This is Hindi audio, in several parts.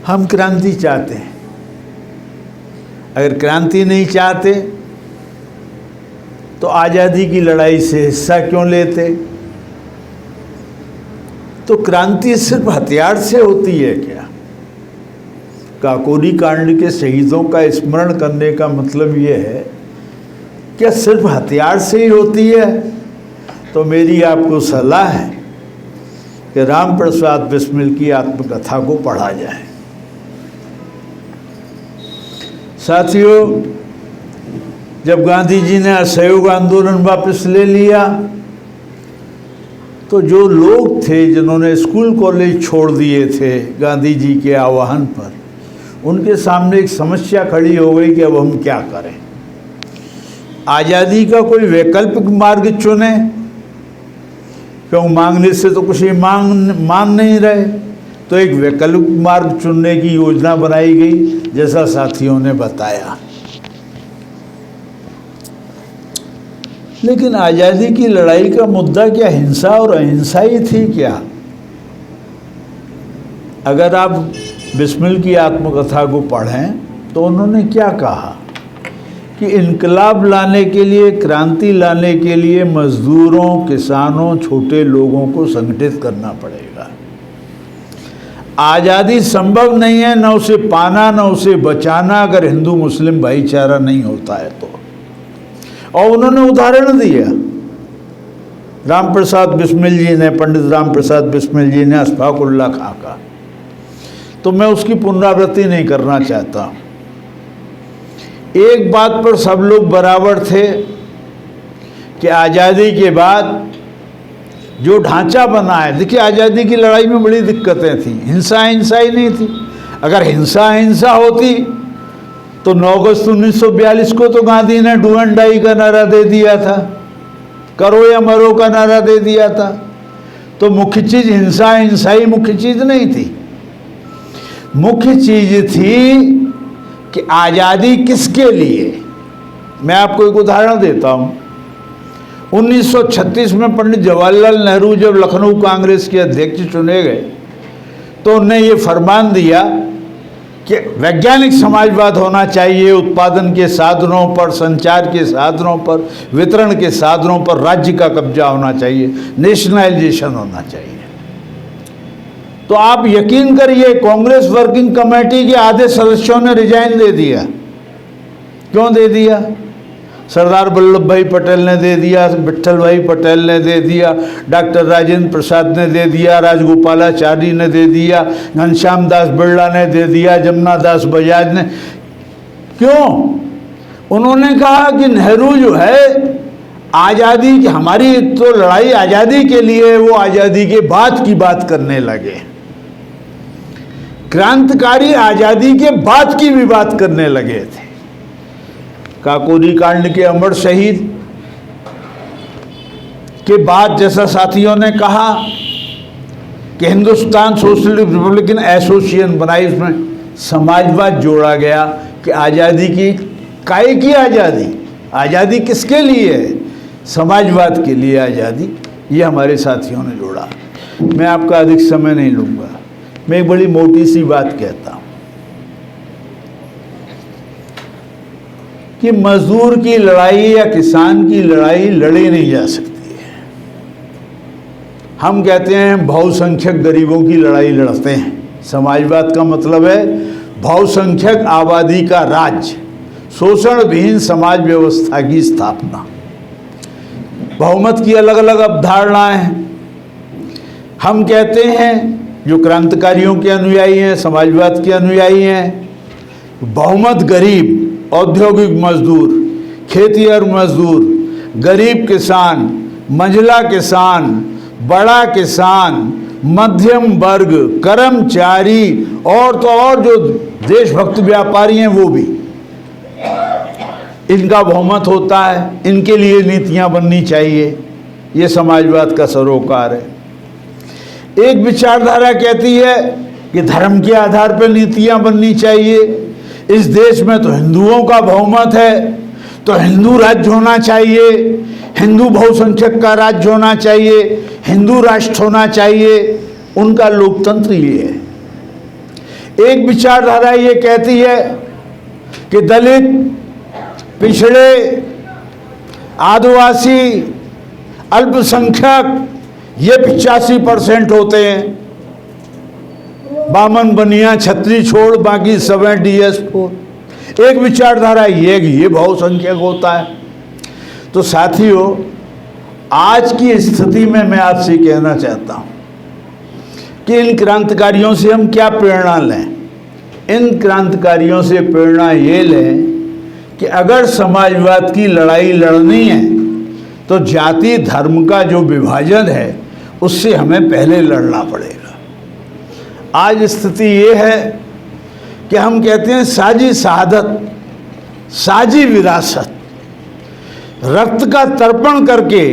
हम क्रांति चाहते हैं। अगर क्रांति नहीं चाहते तो आज़ादी की लड़ाई से हिस्सा क्यों लेते? तो क्रांति सिर्फ हथियार से होती है क्या? काकोरी कांड के शहीदों का स्मरण करने का मतलब ये है क्या सिर्फ हथियार से ही होती है? तो मेरी आपको सलाह है कि राम प्रसाद बिस्मिल की आत्मकथा को पढ़ा जाए। साथियों, जब गांधी जी ने असहयोग आंदोलन वापस ले लिया तो जो लोग थे जिन्होंने स्कूल कॉलेज छोड़ दिए थे गांधी जी के आह्वान पर, उनके सामने एक समस्या खड़ी हो गई कि अब हम क्या करें। आज़ादी का कोई वैकल्पिक मार्ग चुने, क्योंकि मांगने से तो कुछ मान नहीं रहे, तो एक वैकल्पिक मार्ग चुनने की योजना बनाई गई, जैसा साथियों ने बताया। लेकिन आज़ादी की लड़ाई का मुद्दा क्या हिंसा और अहिंसा ही थी क्या? अगर आप बिस्मिल की आत्मकथा को पढ़ें तो उन्होंने क्या कहा कि इनकलाब लाने के लिए, क्रांति लाने के लिए मजदूरों, किसानों, छोटे लोगों को संगठित करना पड़ेगा। आज़ादी संभव नहीं है न उसे पाना न उसे बचाना अगर हिंदू मुस्लिम भाईचारा नहीं होता है तो। और उन्होंने उदाहरण दिया, राम प्रसाद बिस्मिल जी ने, पंडित राम प्रसाद बिस्मिल जी ने अशफाक उल्लाह खां का, तो मैं उसकी पुनरावृत्ति नहीं करना चाहता। एक बात पर सब लोग बराबर थे कि आज़ादी के बाद जो ढांचा बना है, देखिए आज़ादी की लड़ाई में बड़ी दिक्कतें थी, हिंसा हिंसा ही नहीं थी। अगर हिंसा हिंसा होती तो 9 अगस्त 1942 को तो गांधी ने डू एंड डाई का नारा दे दिया था, करो या मरो का नारा दे दिया था। तो मुख्य चीज़ हिंसा हिंसा ही मुख्य चीज़ नहीं थी। मुख्य चीज़ थी कि आज़ादी किसके लिए। मैं आपको एक उदाहरण देता हूँ। 1936 में पंडित जवाहरलाल नेहरू जब लखनऊ कांग्रेस के अध्यक्ष चुने गए तो उन्होंने ये फरमान दिया कि वैज्ञानिक समाजवाद होना चाहिए, उत्पादन के साधनों पर, संचार के साधनों पर, वितरण के साधनों पर राज्य का कब्जा होना चाहिए, नेशनलाइजेशन होना चाहिए। तो आप यकीन करिए कांग्रेस वर्किंग कमेटी के आधे सदस्यों ने रिजाइन दे दिया। क्यों दे दिया? सरदार वल्लभ भाई पटेल ने दे दिया, विट्ठल भाई पटेल ने दे दिया, डॉक्टर राजेंद्र प्रसाद ने दे दिया, राजगोपालाचारी ने दे दिया, घनश्याम दास बिरला ने दे दिया, जमुना दास बजाज ने। क्यों? उन्होंने कहा कि नेहरू जो है आज़ादी की, हमारी तो लड़ाई आज़ादी के लिए, वो आज़ादी के बाद की बात करने लगे। क्रांतिकारी आज़ादी के बाद की भी बात करने लगे थे। काकोरी कांड के अमर शहीद के बाद, जैसा साथियों ने कहा कि हिंदुस्तान सोशलिस्ट रिपब्लिकन एसोसिएशन बनाई, उसमें समाजवाद जोड़ा गया कि आज़ादी की, काहे की आज़ादी, आज़ादी किसके लिए है? समाजवाद के लिए आज़ादी। ये हमारे साथियों ने जोड़ा। मैं आपका अधिक समय नहीं लूँगा, मैं एक बड़ी मोटी सी बात कहता हूँ कि मजदूर की लड़ाई या किसान की लड़ाई लड़ी नहीं जा सकती है। हम कहते हैं बहुसंख्यक गरीबों की लड़ाई लड़ते हैं। समाजवाद का मतलब है बहुसंख्यक आबादी का राज्य, शोषण विहीन समाज व्यवस्था की स्थापना। बहुमत की अलग अलग अवधारणाएं हैं। हम कहते हैं, जो क्रांतिकारियों के अनुयायी हैं, समाजवाद के अनुयायी हैं, बहुमत गरीब, औद्योगिक मजदूर, खेतीहर मजदूर, गरीब किसान, मंझला किसान, बड़ा किसान, मध्यम वर्ग, कर्मचारी और तो और जो देशभक्त व्यापारी हैं वो भी, इनका बहुमत होता है। इनके लिए नीतियां बननी चाहिए। ये समाजवाद का सरोकार है। एक विचारधारा कहती है कि धर्म के आधार पर नीतियां बननी चाहिए। इस देश में तो हिंदुओं का बहुमत है, तो हिंदू राज्य होना चाहिए, हिंदू बहुसंख्यक का राज्य होना चाहिए, हिंदू राष्ट्र होना चाहिए। उनका लोकतंत्र ये है। एक विचारधारा ये कहती है कि दलित, पिछड़े, आदिवासी, अल्पसंख्यक ये 85% होते हैं, बामन, बनिया, छत्री छोड़ बाकी सब हैं DS4। एक विचारधारा ये बहुसंख्यक होता है। तो साथियों, आज की स्थिति में मैं आपसे कहना चाहता हूं कि इन क्रांतिकारियों से हम क्या प्रेरणा लें। इन क्रांतिकारियों से प्रेरणा ये लें कि अगर समाजवाद की लड़ाई लड़नी है तो जाति धर्म का जो विभाजन है उससे हमें पहले लड़ना पड़ेगा। आज स्थिति ये है कि हम कहते हैं साझी शहादत, साझी विरासत, रक्त का तर्पण करके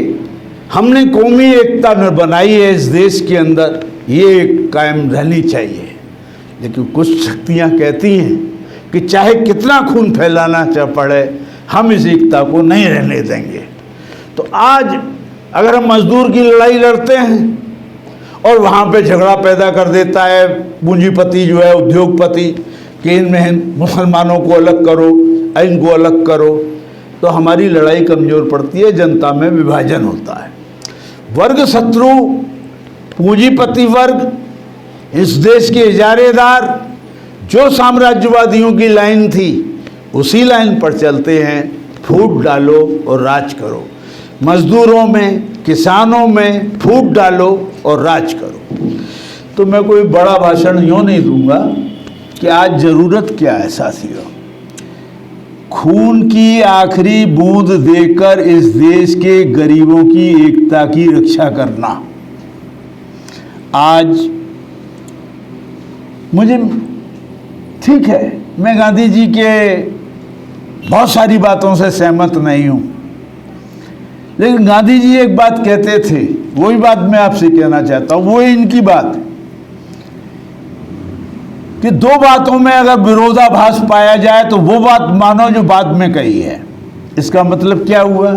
हमने कौमी एकता न बनाई है इस देश के अंदर, ये कायम रहनी चाहिए। लेकिन कुछ शक्तियां कहती हैं कि चाहे कितना खून फैलाना पड़े हम इस एकता को नहीं रहने देंगे। तो आज अगर हम मजदूर की लड़ाई लड़ते हैं और वहाँ पे झगड़ा पैदा कर देता है पूंजीपति जो है, उद्योगपति, कि इनमें मुसलमानों को अलग करो, इनको अलग करो, तो हमारी लड़ाई कमज़ोर पड़ती है, जनता में विभाजन होता है। वर्ग शत्रु, पूंजीपति वर्ग, इस देश के इजारेदार जो साम्राज्यवादियों की लाइन थी उसी लाइन पर चलते हैं, फूट डालो और राज करो। मजदूरों में, किसानों में फूट डालो और राज करो। तो मैं कोई बड़ा भाषण यूँ नहीं दूंगा कि आज ज़रूरत क्या है साथियों, खून की आखिरी बूंद देकर इस देश के गरीबों की एकता की रक्षा करना। आज मुझे ठीक है, मैं गांधी जी के बहुत सारी बातों से सहमत नहीं हूँ, लेकिन गांधी जी एक बात कहते थे, वही बात मैं आपसे कहना चाहता हूँ। वो इनकी बात कि दो बातों में अगर विरोधाभास पाया जाए तो वो बात मानो जो बाद में कही है। इसका मतलब क्या हुआ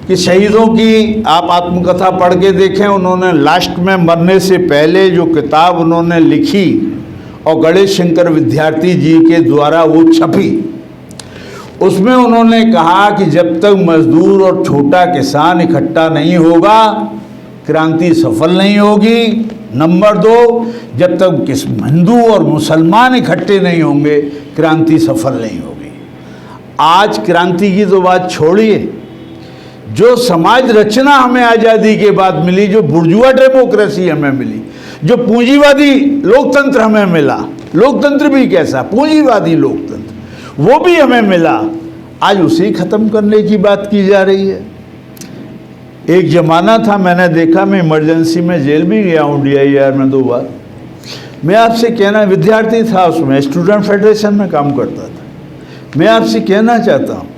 कि शहीदों की आप आत्मकथा पढ़ के देखें, उन्होंने लास्ट में मरने से पहले जो किताब उन्होंने लिखी और गणेश शंकर विद्यार्थी जी के द्वारा वो छपी, उसमें उन्होंने कहा कि जब तक मजदूर और छोटा किसान इकट्ठा नहीं होगा क्रांति सफल नहीं होगी। नंबर 2, जब तक हिंदू और मुसलमान इकट्ठे नहीं होंगे क्रांति सफल नहीं होगी। आज क्रांति की तो बात छोड़िए, जो समाज रचना हमें आज़ादी के बाद मिली, जो बुर्जुआ डेमोक्रेसी हमें मिली, जो पूंजीवादी लोकतंत्र हमें मिला, लोकतंत्र भी कैसा, पूंजीवादी लोकतंत्र, वो भी हमें मिला, आज उसे ख़त्म करने की बात की जा रही है। एक ज़माना था, मैंने देखा, मैं इमरजेंसी में जेल भी गया हूँ DIR में 2 बार। मैं आपसे कहना, विद्यार्थी था उसमें, स्टूडेंट फेडरेशन में काम करता था। मैं आपसे कहना चाहता हूँ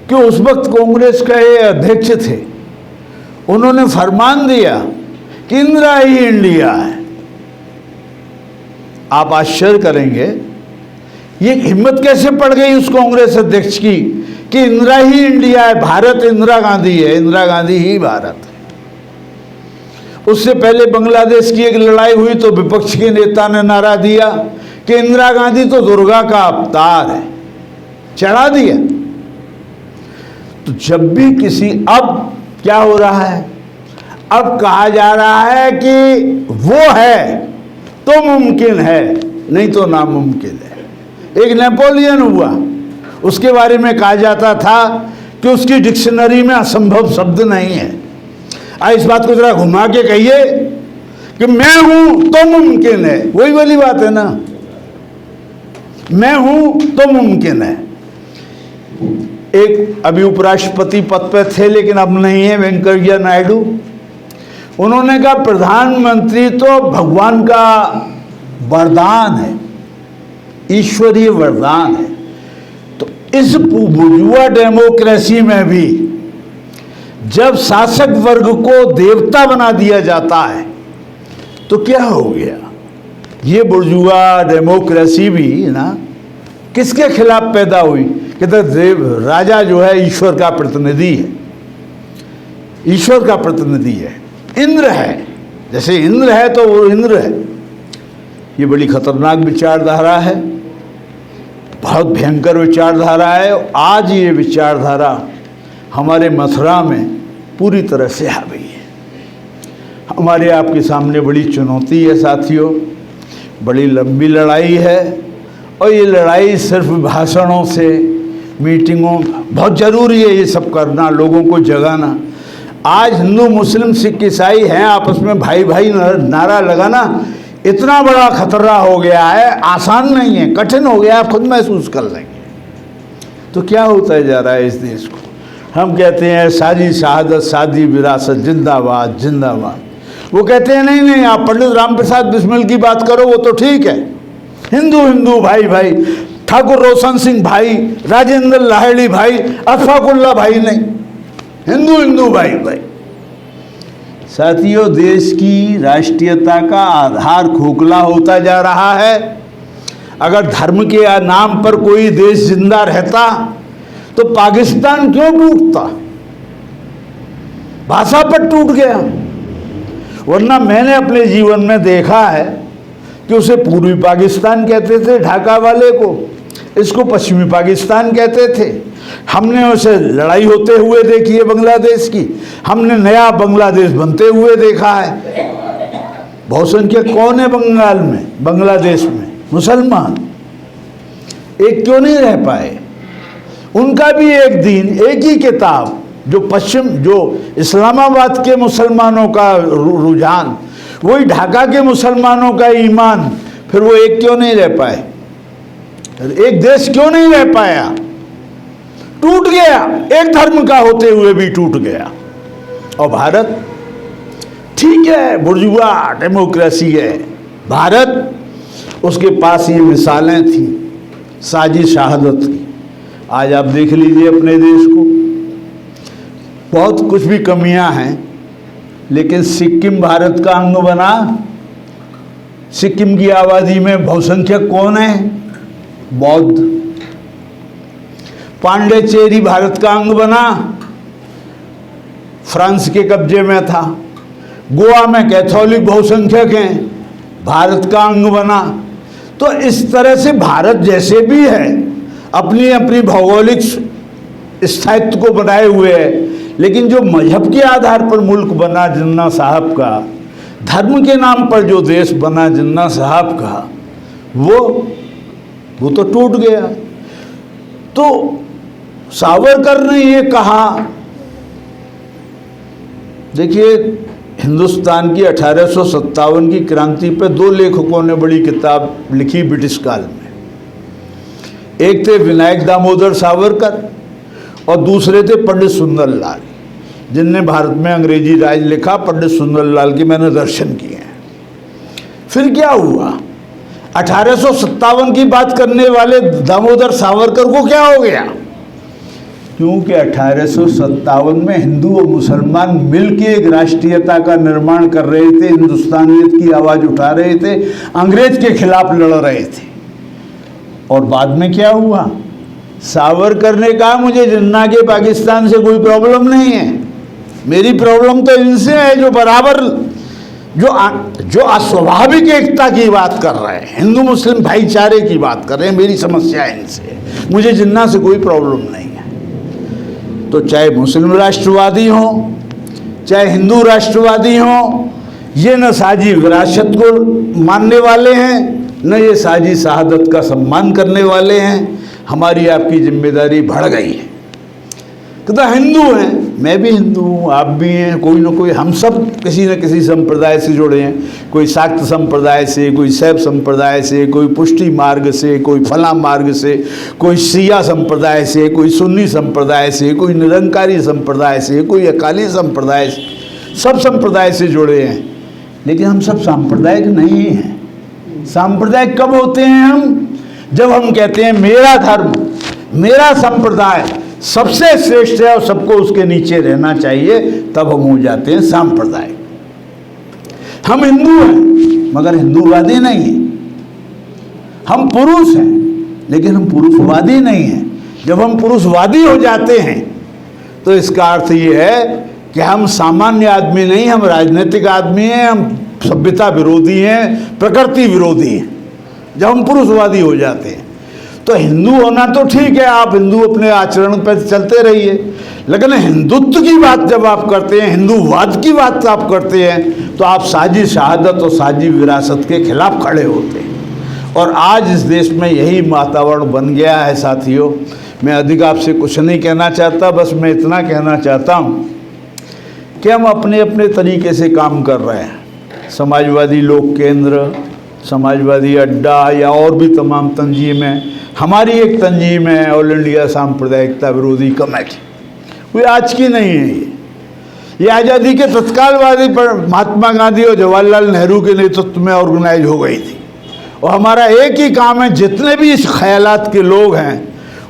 कि उस वक्त कांग्रेस का ये अध्यक्ष थे, उन्होंने फरमान दिया कि इंदिरा ही इंडिया है। आप आश्चर्य करेंगे ये हिम्मत कैसे पड़ गई उस कांग्रेस अध्यक्ष की कि इंदिरा ही इंडिया है, भारत इंदिरा गांधी है, इंदिरा गांधी ही भारत है। उससे पहले बांग्लादेश की एक लड़ाई हुई तो विपक्ष के नेता ने नारा दिया कि इंदिरा गांधी तो दुर्गा का अवतार है, चढ़ा दिया। तो जब भी किसी, अब क्या हो रहा है, अब कहा जा रहा है कि वो है तो मुमकिन है, नहीं तो नामुमकिन है। एक नेपोलियन हुआ, उसके बारे में कहा जाता था कि उसकी डिक्शनरी में असंभव शब्द नहीं है। इस बात को जरा घुमा के कहिए कि मैं हूं तो मुमकिन है, वही वाली बात है ना, मैं हूं तो मुमकिन है। एक अभी उपराष्ट्रपति पद पर थे लेकिन अब नहीं है, वेंकैया नायडू, उन्होंने कहा प्रधानमंत्री तो भगवान का वरदान है, ईश्वरीय वरदान है। तो इस बुर्जुआ डेमोक्रेसी में भी जब शासक वर्ग को देवता बना दिया जाता है तो क्या हो गया। ये बुर्जुआ डेमोक्रेसी भी ना किसके खिलाफ पैदा हुई कि देव राजा जो है ईश्वर का प्रतिनिधि है, ईश्वर का प्रतिनिधि है, इंद्र है, जैसे इंद्र है तो वो इंद्र है। ये बड़ी खतरनाक विचारधारा है, बहुत भयंकर विचारधारा है। आज ये विचारधारा हमारे मथुरा में पूरी तरह से हावी है। हमारे आपके सामने बड़ी चुनौती है साथियों, बड़ी लंबी लड़ाई है। और ये लड़ाई सिर्फ भाषणों से, मीटिंगों, बहुत ज़रूरी है ये सब करना, लोगों को जगाना। आज हिंदू मुस्लिम सिख ईसाई हैं आपस में भाई भाई नारा लगाना इतना बड़ा खतरा हो गया है, आसान नहीं है, कठिन हो गया, आप खुद महसूस कर लेंगे। तो क्या होता जा रहा है इस देश को? हम कहते हैं साजी शहादत, साजी विरासत, जिंदाबाद जिंदाबाद। वो कहते हैं नहीं नहीं, आप पंडित राम प्रसाद बिस्मिल की बात करो, वो तो ठीक है, हिंदू हिंदू भाई भाई, ठाकुर रोशन सिंह भाई, राजेंद्र लाहिड़ी भाई, अशफाकुल्ला भाई नहीं, हिंदू हिंदू भाई भाई। साथियों, देश की राष्ट्रीयता का आधार खोखला होता जा रहा है। अगर धर्म के नाम पर कोई देश जिंदा रहता तो पाकिस्तान क्यों टूटता? भाषा पर टूट गया। वरना मैंने अपने जीवन में देखा है कि उसे पूर्वी पाकिस्तान कहते थे ढाका वाले को, इसको पश्चिमी पाकिस्तान कहते थे। हमने उसे लड़ाई होते हुए देखी है बांग्लादेश की, हमने नया बांग्लादेश बनते हुए देखा है। बहुसंख्यक कौन है बंगाल में, बांग्लादेश में? मुसलमान। एक क्यों नहीं रह पाए? उनका भी एक दिन, एक ही किताब, जो इस्लामाबाद के मुसलमानों का रुझान, वही ढाका के मुसलमानों का ईमान, फिर वो एक क्यों नहीं रह पाए? एक देश क्यों नहीं रह पाया? टूट गया, एक धर्म का होते हुए भी टूट गया। और भारत ठीक है, बुर्जुआ डेमोक्रेसी है भारत, उसके पास ये मिसालें थी साजी शहादत की। आज आप देख लीजिए अपने देश को, बहुत कुछ भी कमियां हैं, लेकिन सिक्किम भारत का अंग बना। सिक्किम की आबादी में बहुसंख्यक कौन है? बौद्ध। पांडिचेरी भारत का अंग बना, फ्रांस के कब्जे में था। गोवा में कैथोलिक बहुसंख्यक हैं, भारत का अंग बना। तो इस तरह से भारत जैसे भी है अपनी अपनी भौगोलिक स्थायित्व को बनाए हुए है, लेकिन जो मजहब के आधार पर मुल्क बना जिन्ना साहब का, धर्म के नाम पर जो देश बना जिन्ना साहब का, वो तो टूट गया। तो सावरकर ने ये कहा, देखिए हिंदुस्तान की 1857 की क्रांति पे दो लेखकों ने बड़ी किताब लिखी ब्रिटिश काल में। एक थे विनायक दामोदर सावरकर और दूसरे थे पंडित सुंदरलाल, जिनने भारत में अंग्रेजी राज लिखा। पंडित सुंदरलाल के मैंने दर्शन किए हैं। फिर क्या हुआ? 1857 की बात करने वाले दामोदर सावरकर को क्या हो गया? क्योंकि 1857 में हिंदू और मुसलमान मिलकर एक राष्ट्रीयता का निर्माण कर रहे थे, हिंदुस्तानियत की आवाज़ उठा रहे थे, अंग्रेज के खिलाफ लड़ रहे थे। और बाद में क्या हुआ? सावरकर ने कहा मुझे जिन्ना के पाकिस्तान से कोई प्रॉब्लम नहीं है, मेरी प्रॉब्लम तो इनसे है जो बराबर, जो अस्वाभाविक एकता की बात कर रहे हैं, हिंदू मुस्लिम भाईचारे की बात कर रहे हैं। मेरी समस्या इनसे, मुझे जिन्ना से कोई प्रॉब्लम नहीं है। तो चाहे मुस्लिम राष्ट्रवादी हो, चाहे हिंदू राष्ट्रवादी हो, ये न साजी विरासत को मानने वाले हैं, न ये साजी शहादत का सम्मान करने वाले हैं। हमारी आपकी जिम्मेदारी बढ़ गई है। तो हिंदू हैं, मैं भी हिंदू हूँ, आप भी हैं, कोई ना कोई, हम सब किसी न किसी संप्रदाय से जुड़े हैं। कोई शाक्त संप्रदाय से, कोई शैव संप्रदाय से, कोई पुष्टि मार्ग से, कोई फला मार्ग से, कोई शिया संप्रदाय से, कोई सुन्नी संप्रदाय से, कोई निरंकारी संप्रदाय से, कोई अकाली संप्रदाय से, सब संप्रदाय से जुड़े हैं। लेकिन हम सब सांप्रदायिक नहीं हैं। सांप्रदायिक कब होते हैं हम? जब हम कहते हैं मेरा धर्म, मेरा संप्रदाय सबसे श्रेष्ठ है और सबको उसके नीचे रहना चाहिए, तब हम हो जाते हैं सांप्रदायिक। हम हिंदू हैं मगर हिंदूवादी नहीं हैं। हम पुरुष हैं लेकिन हम पुरुषवादी नहीं हैं। जब हम पुरुषवादी हो जाते हैं तो इसका अर्थ ये है कि हम सामान्य आदमी नहीं, हम राजनीतिक आदमी हैं, हम सभ्यता विरोधी हैं, प्रकृति विरोधी हैं, जब हम पुरुषवादी हो जाते हैं। तो हिंदू होना तो ठीक है, आप हिंदू अपने आचरण पर चलते रहिए, लेकिन हिंदुत्व की बात जब आप करते हैं, हिंदूवाद की बात आप करते हैं, तो आप साजी शहादत और साजी विरासत के खिलाफ खड़े होते हैं। और आज इस देश में यही वातावरण बन गया है साथियों। मैं अधिक आपसे कुछ नहीं कहना चाहता, बस मैं इतना कहना चाहता हूँ कि हम अपने अपने तरीके से काम कर रहे हैं। समाजवादी लोक केंद्र, समाजवादी अड्डा या और भी तमाम तंजीमें, हमारी एक तंजीम है ऑल इंडिया सांप्रदायिकता विरोधी कमेटी, वो आज की नहीं है। ये आज़ादी के तत्कालवादी पर महात्मा गांधी और जवाहरलाल नेहरू के नेतृत्व में ऑर्गेनाइज हो गई थी। और हमारा एक ही काम है, जितने भी इस ख्यालात के लोग हैं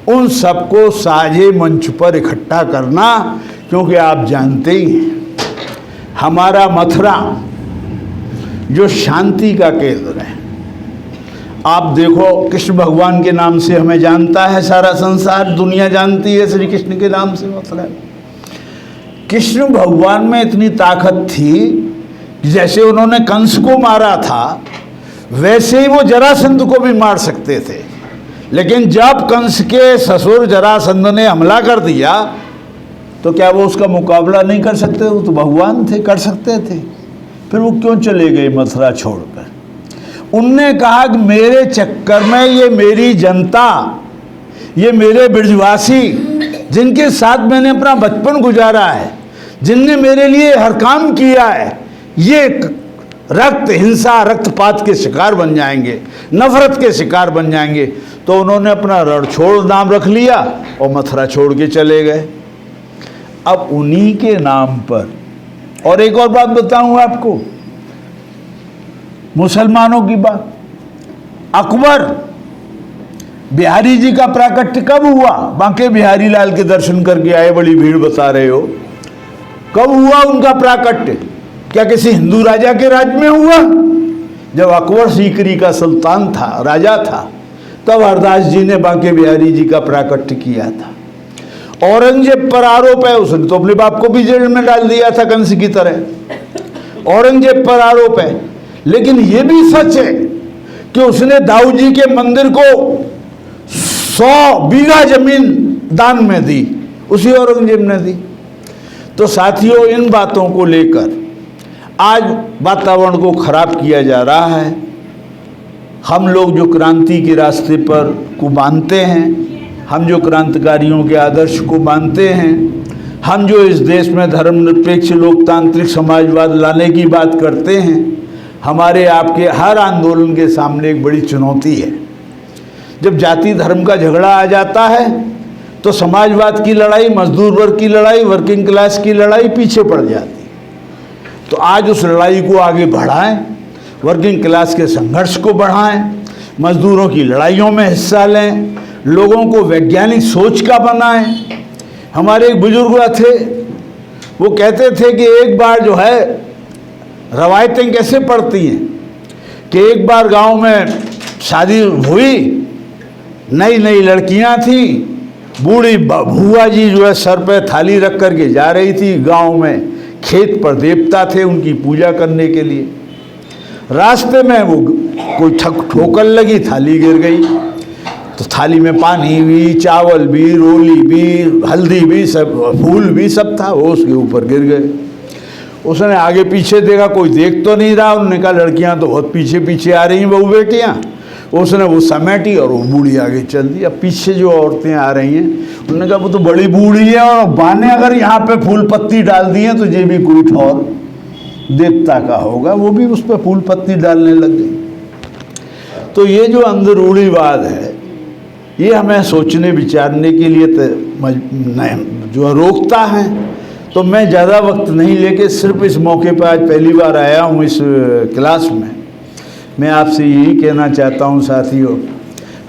उन सबको साझे मंच पर इकट्ठा करना, क्योंकि आप जानते ही हैं हमारा मथुरा जो शांति का केंद्र है। आप देखो, कृष्ण भगवान के नाम से हमें जानता है सारा संसार, दुनिया जानती है श्री कृष्ण के नाम से। मतलब कृष्ण भगवान में इतनी ताकत थी, जैसे उन्होंने कंस को मारा था वैसे ही वो जरासंध को भी मार सकते थे। लेकिन जब कंस के ससुर जरासंध ने हमला कर दिया तो क्या वो उसका मुकाबला नहीं कर सकते? वो तो भगवान थे, कर सकते थे। फिर वो क्यों चले गए मथुरा छोड़कर? उनने कहा कि मेरे चक्कर में ये मेरी जनता, ये मेरे ब्रजवासी जिनके साथ मैंने अपना बचपन गुजारा है, जिनने मेरे लिए हर काम किया है, ये रक्त हिंसा रक्तपात के शिकार बन जाएंगे, नफरत के शिकार बन जाएंगे। तो उन्होंने अपना रणछोड़ नाम रख लिया और मथुरा छोड़ के चले गए। अब उन्हीं के नाम पर, और एक और बात बताऊं आपको, मुसलमानों की बात, अकबर बिहारी जी का प्राकट्य कब हुआ? बांके बिहारी लाल के दर्शन करके आए, बड़ी भीड़ बता रहे हो, कब हुआ उनका प्राकट्य? क्या किसी हिंदू राजा के राज में हुआ? जब अकबर सीकरी का सुल्तान था, राजा था, तब हरदास जी ने बांके बिहारी जी का प्राकट्य किया था। औरंगजेब पर आरोप है, उसने तो अपने बाप को भी जेल में डाल दिया था कंस की तरह। औरंगजेब पर आरोप है, लेकिन यह भी सच है कि उसने दाऊ जी के मंदिर को 100 बीघा जमीन दान में दी, उसी औरंगजेब ने दी। तो साथियों, इन बातों को लेकर आज वातावरण को खराब किया जा रहा है। हम लोग जो क्रांति के रास्ते पर को मानते हैं, हम जो क्रांतिकारियों के आदर्श को मानते हैं, हम जो इस देश में धर्मनिरपेक्ष लोकतांत्रिक समाजवाद लाने की बात करते हैं, हमारे आपके हर आंदोलन के सामने एक बड़ी चुनौती है। जब जाति धर्म का झगड़ा आ जाता है तो समाजवाद की लड़ाई, मजदूर वर्ग की लड़ाई, वर्किंग क्लास की लड़ाई पीछे पड़ जाती है। तो आज उस लड़ाई को आगे बढ़ाएं, वर्किंग क्लास के संघर्ष को बढ़ाएं, मजदूरों की लड़ाइयों में हिस्सा लें, लोगों को वैज्ञानिक सोच का बनाएं। हमारे एक बुजुर्ग थे, वो कहते थे कि एक बार जो है, रवायतें कैसे पड़ती हैं कि एक बार गांव में शादी हुई, नई नई लड़कियां थी, बूढ़ी भूआ जी जो है सर पे थाली रख करके जा रही थी। गांव में खेत पर देवता थे, उनकी पूजा करने के लिए। रास्ते में वो कोई ठोकर लगी, थाली गिर गई। तो थाली में पानी भी, चावल भी, रोली भी, हल्दी भी, सब फूल भी सब था, वो उसके ऊपर गिर गए। उसने आगे पीछे देखा, कोई देख तो नहीं रहा। उन्होंने कहा लड़कियां तो बहुत पीछे पीछे आ रही हैं, बहू बेटियां। उसने वो समेटी और वो बूढ़ी आगे चल दी। अब पीछे जो औरतें आ रही हैं, उन्होंने कहा वो तो बड़ी बूढ़ी है, और बाने अगर यहाँ पे फूल पत्ती डाल दी है तो ये भी कोई ठौर देवता का होगा, वो भी उस पर फूल पत्ती डालने लग गई। तो ये जो अंदरूणीवाद है, ये हमें सोचने विचारने के लिए जो रोकता है। तो मैं ज़्यादा वक्त नहीं लेके सिर्फ इस मौके पर आज पहली बार आया हूँ इस क्लास में, मैं आपसे यही कहना चाहता हूँ साथियों,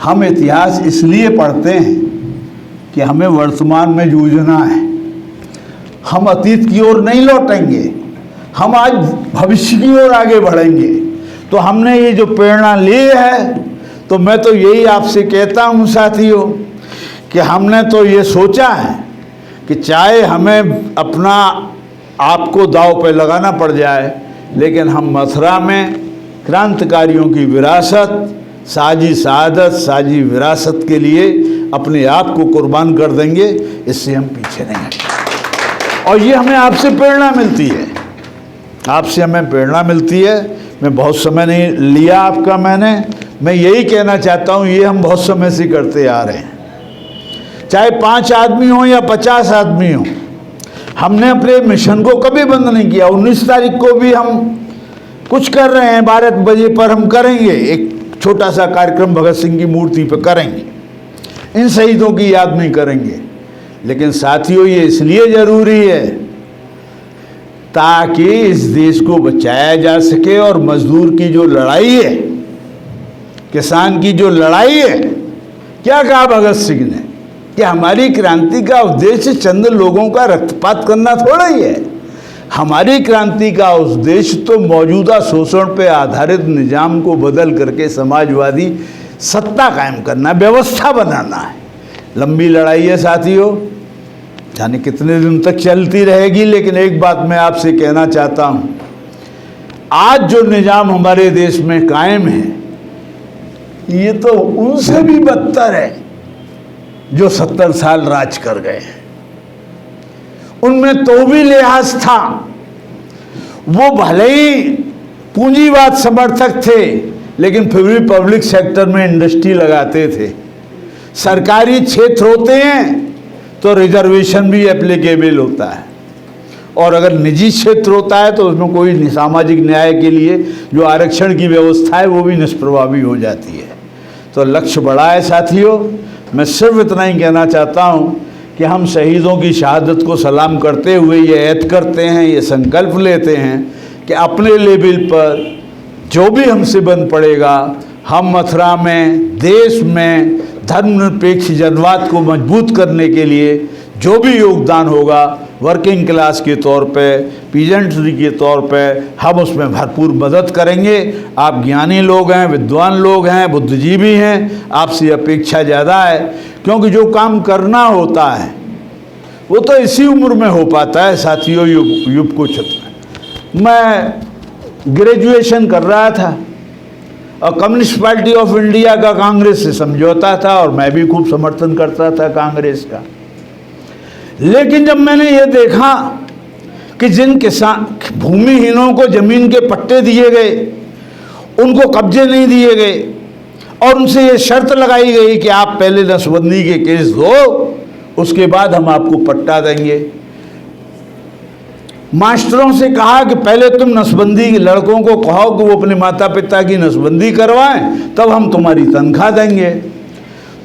हम इतिहास इसलिए पढ़ते हैं कि हमें वर्तमान में जूझना है। हम अतीत की ओर नहीं लौटेंगे, हम आज भविष्य की ओर आगे बढ़ेंगे। तो हमने ये जो प्रेरणा ली है, तो मैं तो यही आपसे कहता हूँ साथियों कि हमने तो ये सोचा है कि चाहे हमें अपना आपको दांव पे लगाना पड़ जाए, लेकिन हम मथुरा में क्रांतिकारियों की विरासत, साजी शहादत, साजी विरासत के लिए अपने आप को कुर्बान कर देंगे, इससे हम पीछे नहीं हटेंगे। और ये हमें आपसे प्रेरणा मिलती है, आपसे हमें प्रेरणा मिलती है। मैं बहुत समय नहीं लिया आपका, मैं यही कहना चाहता हूँ, ये हम बहुत समय से करते आ रहे हैं, चाहे 5 आदमी हो या 50 आदमी हो, हमने अपने मिशन को कभी बंद नहीं किया। 19 तारीख को भी हम कुछ कर रहे हैं, 12 बजे पर हम करेंगे, एक छोटा सा कार्यक्रम भगत सिंह की मूर्ति पर करेंगे, इन शहीदों की याद में करेंगे। लेकिन साथियों, ये इसलिए ज़रूरी है ताकि इस देश को बचाया जा सके, और मजदूर की जो लड़ाई है, किसान की जो लड़ाई है, क्या कहा भगत सिंह ने कि हमारी क्रांति का उद्देश्य चंद लोगों का रक्तपात करना थोड़ा ही है। हमारी क्रांति का उद्देश्य तो मौजूदा शोषण पर आधारित निजाम को बदल करके समाजवादी सत्ता कायम करना, व्यवस्था बनाना है। लंबी लड़ाई है साथियों, जाने कितने दिन तक चलती रहेगी, लेकिन एक बात मैं आपसे कहना चाहता हूँ, आज जो निजाम हमारे देश में कायम है, ये तो उनसे भी बदतर है जो 70 साल राज कर गए। उनमें तो भी लिहाज था, वो भले ही पूंजीवाद समर्थक थे, लेकिन फिर भी पब्लिक सेक्टर में इंडस्ट्री लगाते थे। सरकारी क्षेत्र होते हैं तो रिजर्वेशन भी एप्लीकेबल होता है, और अगर निजी क्षेत्र होता है तो उसमें कोई सामाजिक न्याय के लिए जो आरक्षण की व्यवस्था है वो भी निष्प्रभावी हो जाती है। तो लक्ष्य बड़ा है साथियों। मैं सिर्फ इतना ही कहना चाहता हूँ कि हम शहीदों की शहादत को सलाम करते हुए ये ऐद करते हैं, ये संकल्प लेते हैं कि अपने लेवल पर जो भी हमसे बन पड़ेगा, हम मथुरा में, देश में धर्मनिरपेक्ष जनवाद को मजबूत करने के लिए जो भी योगदान होगा, वर्किंग क्लास के तौर पे, पीजेंट्री के तौर पे, हम उसमें भरपूर मदद करेंगे। आप ज्ञानी लोग हैं, विद्वान लोग हैं, बुद्धिजीवी हैं, आपसे अपेक्षा ज़्यादा है, क्योंकि जो काम करना होता है वो तो इसी उम्र में हो पाता है साथियों। युग को छत्र मैं ग्रेजुएशन कर रहा था और कम्युनिस्ट पार्टी ऑफ इंडिया का कांग्रेस से समझौता था, और मैं भी खूब समर्थन करता था कांग्रेस का। लेकिन जब मैंने ये देखा कि जिन किसान भूमिहीनों को जमीन के पट्टे दिए गए, उनको कब्जे नहीं दिए गए, और उनसे ये शर्त लगाई गई कि आप पहले नसबंदी के केस दो, उसके बाद हम आपको पट्टा देंगे। मास्टरों से कहा कि पहले तुम नसबंदी के लड़कों को कहो कि वो अपने माता पिता की नसबंदी करवाएं, तब हम तुम्हारी तनख्वाह देंगे।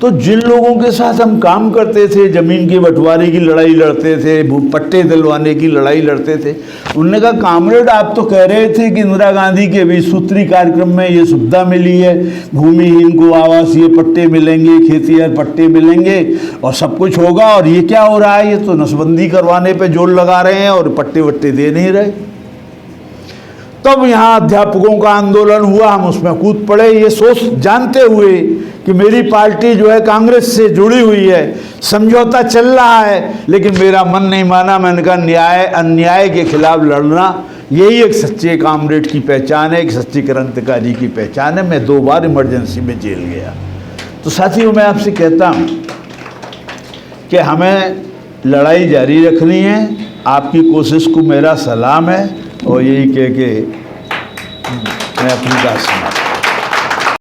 तो जिन लोगों के साथ हम काम करते थे, ज़मीन की बंटवारे की लड़ाई लड़ते थे, पट्टे दिलवाने की लड़ाई लड़ते थे, उन्होंने कहा कामरेड आप तो कह रहे थे कि इंदिरा गांधी के 20 सूत्री कार्यक्रम में ये सुविधा मिली है, भूमिहीन को आवासीय पट्टे मिलेंगे, खेतिहर पट्टे मिलेंगे और सब कुछ होगा, और ये क्या हो रहा है, ये तो नसबंदी करवाने पर जोर लगा रहे हैं और पट्टे वट्टे दे नहीं रहे। तब यहाँ अध्यापकों का आंदोलन हुआ, हम उसमें कूद पड़े, ये सोच जानते हुए कि मेरी पार्टी जो है कांग्रेस से जुड़ी हुई है, समझौता चल रहा है, लेकिन मेरा मन नहीं माना। मैंने कहा न्याय अन्याय के खिलाफ लड़ना यही एक सच्चे कामरेड की पहचान है, एक सच्चे क्रांतिकारी की पहचान है। मैं 2 बार इमरजेंसी में जेल गया। तो साथियों, मैं आपसे कहता हूँ कि हमें लड़ाई जारी रखनी है। आपकी कोशिश को मेरा सलाम है, और यही कह के मैं अपनी बात